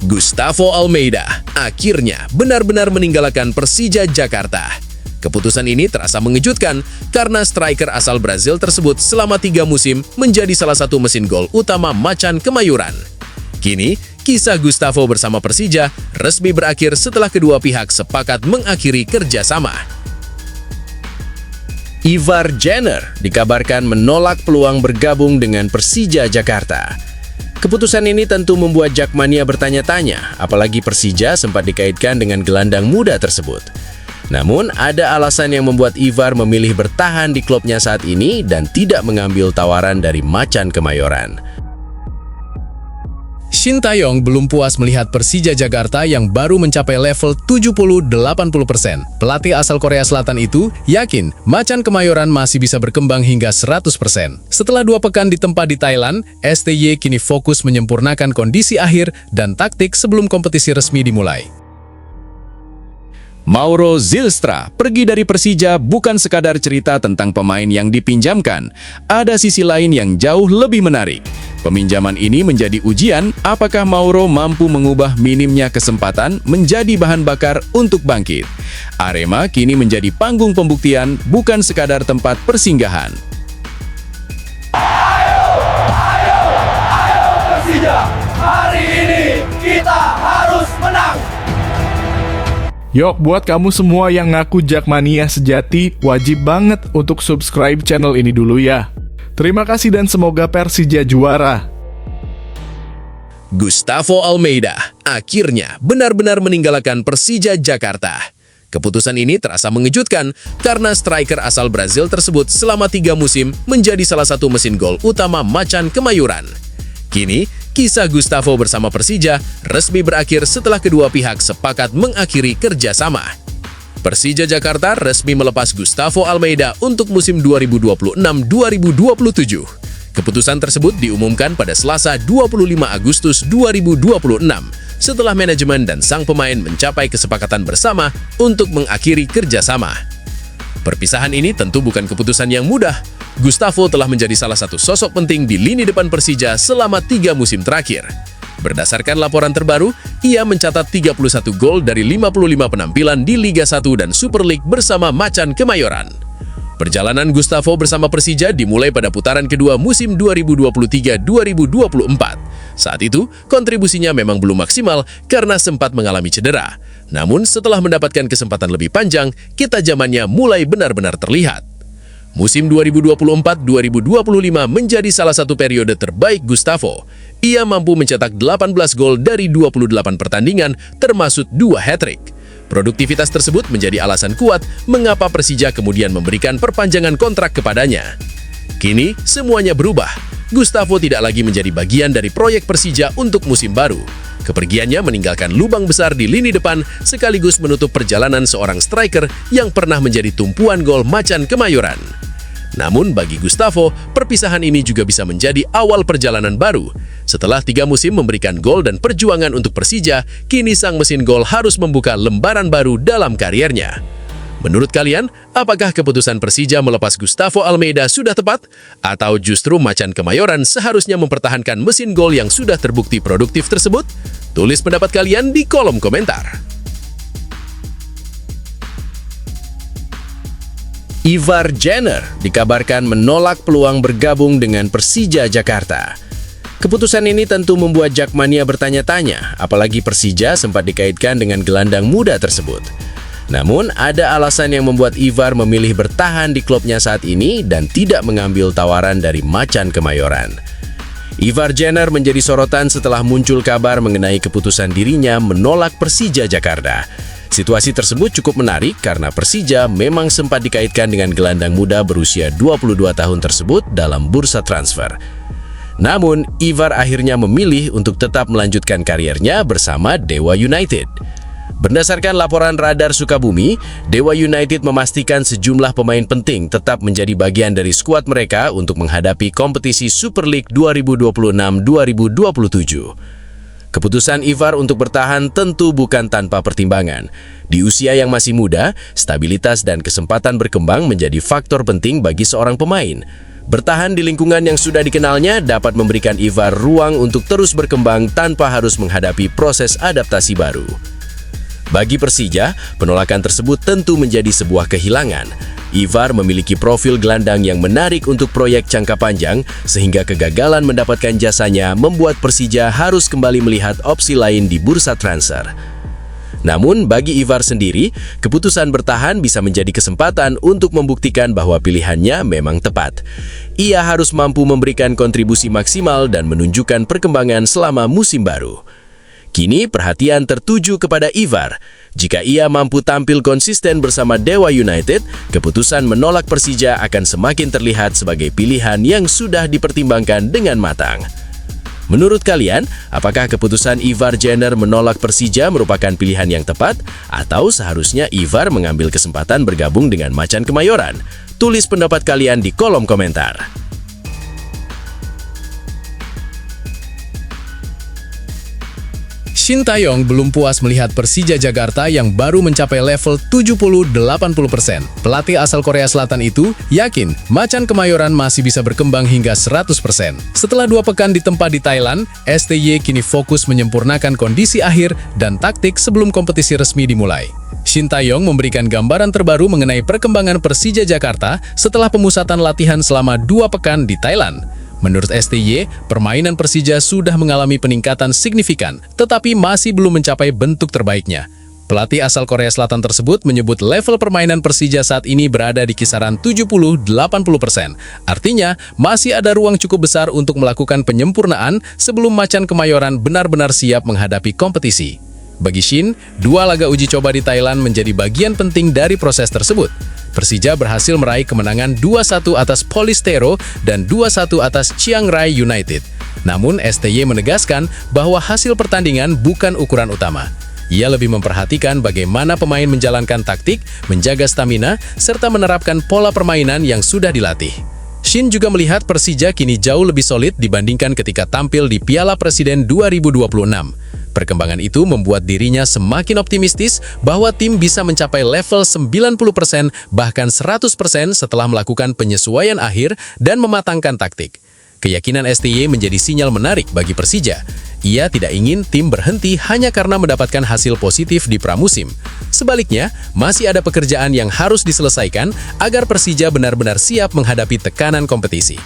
Gustavo Almeida akhirnya benar-benar meninggalkan Persija Jakarta. Keputusan ini terasa mengejutkan karena striker asal Brazil tersebut selama 3 musim menjadi salah satu mesin gol utama Macan Kemayoran. Kini, kisah Gustavo bersama Persija resmi berakhir setelah kedua pihak sepakat mengakhiri kerjasama. Ivar Jenner dikabarkan menolak peluang bergabung dengan Persija Jakarta. Keputusan ini tentu membuat Jakmania bertanya-tanya, apalagi Persija sempat dikaitkan dengan gelandang muda tersebut. Namun, ada alasan yang membuat Ivar memilih bertahan di klubnya saat ini dan tidak mengambil tawaran dari Macan Kemayoran. Shin Tae-yong belum puas melihat Persija Jakarta yang baru mencapai level 70-80%. Pelatih asal Korea Selatan itu yakin Macan Kemayoran masih bisa berkembang hingga 100%. Setelah 2 pekan ditempa di Thailand, STY kini fokus menyempurnakan kondisi akhir dan taktik sebelum kompetisi resmi dimulai. Mauro Zylstra pergi dari Persija bukan sekadar cerita tentang pemain yang dipinjamkan. Ada sisi lain yang jauh lebih menarik. Peminjaman ini menjadi ujian apakah Mauro mampu mengubah minimnya kesempatan menjadi bahan bakar untuk bangkit. Arema kini menjadi panggung pembuktian, bukan sekadar tempat persinggahan. Ayo Persija, hari ini kita harus menang. Yuk, buat kamu semua yang ngaku Jakmania sejati, wajib banget untuk subscribe channel ini dulu ya. Terima kasih dan semoga Persija juara. Gustavo Almeida akhirnya benar-benar meninggalkan Persija Jakarta. Keputusan ini terasa mengejutkan karena striker asal Brazil tersebut selama 3 musim menjadi salah satu mesin gol utama Macan Kemayoran. Kini, kisah Gustavo bersama Persija resmi berakhir setelah kedua pihak sepakat mengakhiri kerjasama. Persija Jakarta resmi melepas Gustavo Almeida untuk musim 2026-2027. Keputusan tersebut diumumkan pada Selasa 25 Agustus 2026 setelah manajemen dan sang pemain mencapai kesepakatan bersama untuk mengakhiri kerjasama. Perpisahan ini tentu bukan keputusan yang mudah. Gustavo telah menjadi salah satu sosok penting di lini depan Persija selama 3 musim terakhir. Berdasarkan laporan terbaru, ia mencatat 31 gol dari 55 penampilan di Liga 1 dan Super League bersama Macan Kemayoran. Perjalanan Gustavo bersama Persija dimulai pada putaran kedua musim 2023-2024. Saat itu, kontribusinya memang belum maksimal karena sempat mengalami cedera. Namun, setelah mendapatkan kesempatan lebih panjang, ketajamannya mulai benar-benar terlihat. Musim 2024-2025 menjadi salah satu periode terbaik Gustavo. Ia mampu mencetak 18 gol dari 28 pertandingan, termasuk 2 hat-trick. Produktivitas tersebut menjadi alasan kuat mengapa Persija kemudian memberikan perpanjangan kontrak kepadanya. Kini, semuanya berubah. Gustavo tidak lagi menjadi bagian dari proyek Persija untuk musim baru. Kepergiannya meninggalkan lubang besar di lini depan sekaligus menutup perjalanan seorang striker yang pernah menjadi tumpuan gol Macan Kemayoran. Namun bagi Gustavo, perpisahan ini juga bisa menjadi awal perjalanan baru. Setelah 3 musim memberikan gol dan perjuangan untuk Persija, kini sang mesin gol harus membuka lembaran baru dalam kariernya. Menurut kalian, apakah keputusan Persija melepas Gustavo Almeida sudah tepat? Atau justru Macan Kemayoran seharusnya mempertahankan mesin gol yang sudah terbukti produktif tersebut? Tulis pendapat kalian di kolom komentar. Ivar Jenner dikabarkan menolak peluang bergabung dengan Persija Jakarta. Keputusan ini tentu membuat Jakmania bertanya-tanya, apalagi Persija sempat dikaitkan dengan gelandang muda tersebut. Namun, ada alasan yang membuat Ivar memilih bertahan di klubnya saat ini dan tidak mengambil tawaran dari Macan Kemayoran. Ivar Jenner menjadi sorotan setelah muncul kabar mengenai keputusan dirinya menolak Persija Jakarta. Situasi tersebut cukup menarik karena Persija memang sempat dikaitkan dengan gelandang muda berusia 22 tahun tersebut dalam bursa transfer. Namun, Ivar akhirnya memilih untuk tetap melanjutkan kariernya bersama Dewa United. Berdasarkan laporan Radar Sukabumi, Dewa United memastikan sejumlah pemain penting tetap menjadi bagian dari skuad mereka untuk menghadapi kompetisi Super League 2026-2027. Keputusan Ivar untuk bertahan tentu bukan tanpa pertimbangan. Di usia yang masih muda, stabilitas dan kesempatan berkembang menjadi faktor penting bagi seorang pemain. Bertahan di lingkungan yang sudah dikenalnya dapat memberikan Ivar ruang untuk terus berkembang tanpa harus menghadapi proses adaptasi baru. Bagi Persija, penolakan tersebut tentu menjadi sebuah kehilangan. Ivar memiliki profil gelandang yang menarik untuk proyek jangka panjang, sehingga kegagalan mendapatkan jasanya membuat Persija harus kembali melihat opsi lain di bursa transfer. Namun, bagi Ivar sendiri, keputusan bertahan bisa menjadi kesempatan untuk membuktikan bahwa pilihannya memang tepat. Ia harus mampu memberikan kontribusi maksimal dan menunjukkan perkembangan selama musim baru. Kini, perhatian tertuju kepada Ivar. Jika ia mampu tampil konsisten bersama Dewa United, keputusan menolak Persija akan semakin terlihat sebagai pilihan yang sudah dipertimbangkan dengan matang. Menurut kalian, apakah keputusan Ivar Jenner menolak Persija merupakan pilihan yang tepat? Atau seharusnya Ivar mengambil kesempatan bergabung dengan Macan Kemayoran? Tulis pendapat kalian di kolom komentar. Shin Tae-yong belum puas melihat Persija Jakarta yang baru mencapai level 70-80%. Pelatih asal Korea Selatan itu yakin Macan Kemayoran masih bisa berkembang hingga 100%. Setelah 2 pekan ditempa di Thailand, STY kini fokus menyempurnakan kondisi akhir dan taktik sebelum kompetisi resmi dimulai. Shin Tae-yong memberikan gambaran terbaru mengenai perkembangan Persija Jakarta setelah pemusatan latihan selama 2 pekan di Thailand. Menurut STY, permainan Persija sudah mengalami peningkatan signifikan, tetapi masih belum mencapai bentuk terbaiknya. Pelatih asal Korea Selatan tersebut menyebut level permainan Persija saat ini berada di kisaran 70-80%. Artinya, masih ada ruang cukup besar untuk melakukan penyempurnaan sebelum Macan Kemayoran benar-benar siap menghadapi kompetisi. Bagi Shin, 2 laga uji coba di Thailand menjadi bagian penting dari proses tersebut. Persija berhasil meraih kemenangan 2-1 atas Polistero dan 2-1 atas Chiang Rai United. Namun, STY menegaskan bahwa hasil pertandingan bukan ukuran utama. Ia lebih memperhatikan bagaimana pemain menjalankan taktik, menjaga stamina, serta menerapkan pola permainan yang sudah dilatih. Shin juga melihat Persija kini jauh lebih solid dibandingkan ketika tampil di Piala Presiden 2026. Perkembangan itu membuat dirinya semakin optimistis bahwa tim bisa mencapai level 90% bahkan 100% setelah melakukan penyesuaian akhir dan mematangkan taktik. Keyakinan STY menjadi sinyal menarik bagi Persija. Ia tidak ingin tim berhenti hanya karena mendapatkan hasil positif di pramusim. Sebaliknya, masih ada pekerjaan yang harus diselesaikan agar Persija benar-benar siap menghadapi tekanan kompetisi.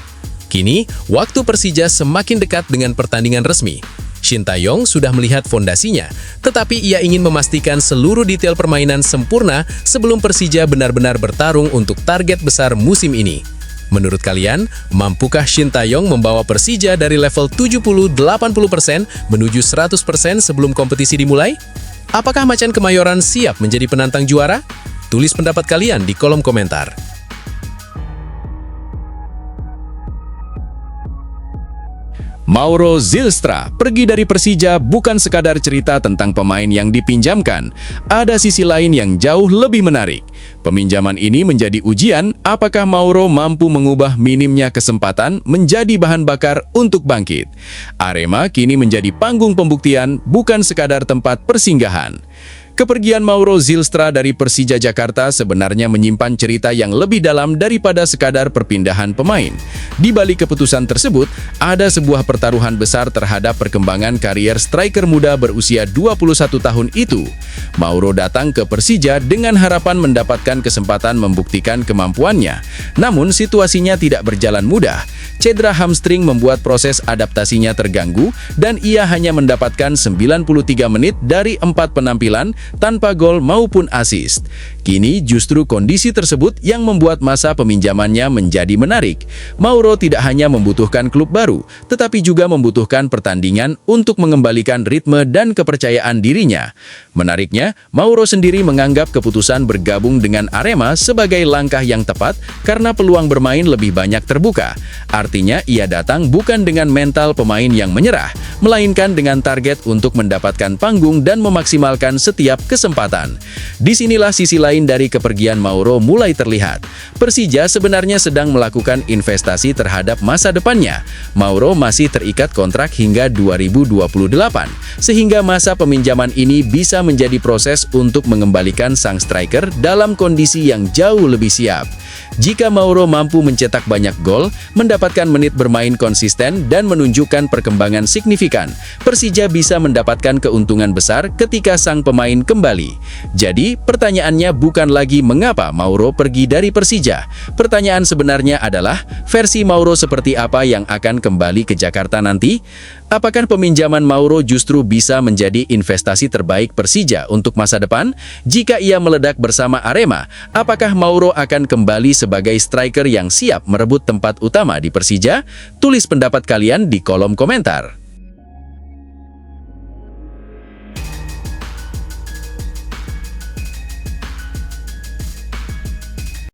Kini, waktu Persija semakin dekat dengan pertandingan resmi. Shin Tae-yong sudah melihat fondasinya, tetapi ia ingin memastikan seluruh detail permainan sempurna sebelum Persija benar-benar bertarung untuk target besar musim ini. Menurut kalian, mampukah Shin Tae-yong membawa Persija dari level 70-80% menuju 100% sebelum kompetisi dimulai? Apakah Macan Kemayoran siap menjadi penantang juara? Tulis pendapat kalian di kolom komentar. Mauro Zylstra pergi dari Persija bukan sekadar cerita tentang pemain yang dipinjamkan. Ada sisi lain yang jauh lebih menarik. Peminjaman ini menjadi ujian apakah Mauro mampu mengubah minimnya kesempatan menjadi bahan bakar untuk bangkit. Arema kini menjadi panggung pembuktian, bukan sekadar tempat persinggahan. Kepergian Mauro Zylstra dari Persija Jakarta sebenarnya menyimpan cerita yang lebih dalam daripada sekadar perpindahan pemain. Di balik keputusan tersebut, ada sebuah pertaruhan besar terhadap perkembangan karier striker muda berusia 21 tahun itu. Mauro datang ke Persija dengan harapan mendapatkan kesempatan membuktikan kemampuannya. Namun, situasinya tidak berjalan mudah. Cedera hamstring membuat proses adaptasinya terganggu dan ia hanya mendapatkan 93 menit dari 4 penampilan tanpa gol maupun assist. Kini justru kondisi tersebut yang membuat masa peminjamannya menjadi menarik. Mauro tidak hanya membutuhkan klub baru, tetapi juga membutuhkan pertandingan untuk mengembalikan ritme dan kepercayaan dirinya. Menariknya, Mauro sendiri menganggap keputusan bergabung dengan Arema sebagai langkah yang tepat karena peluang bermain lebih banyak terbuka. Artinya, ia datang bukan dengan mental pemain yang menyerah, melainkan dengan target untuk mendapatkan panggung dan memaksimalkan setiap setiap kesempatan. Disinilah sisi lain dari kepergian Mauro mulai terlihat. Persija sebenarnya sedang melakukan investasi terhadap masa depannya. Mauro masih terikat kontrak hingga 2028, sehingga masa peminjaman ini bisa menjadi proses untuk mengembalikan sang striker dalam kondisi yang jauh lebih siap. Jika Mauro mampu mencetak banyak gol, mendapatkan menit bermain konsisten, dan menunjukkan perkembangan signifikan, Persija bisa mendapatkan keuntungan besar ketika sang pemain kembali. Jadi, pertanyaannya bukan lagi mengapa Mauro pergi dari Persija. Pertanyaan sebenarnya adalah, versi Mauro seperti apa yang akan kembali ke Jakarta nanti? Apakah peminjaman Mauro justru bisa menjadi investasi terbaik Persija untuk masa depan? Jika ia meledak bersama Arema, apakah Mauro akan kembali sebagai striker yang siap merebut tempat utama di Persija? Tulis pendapat kalian di kolom komentar.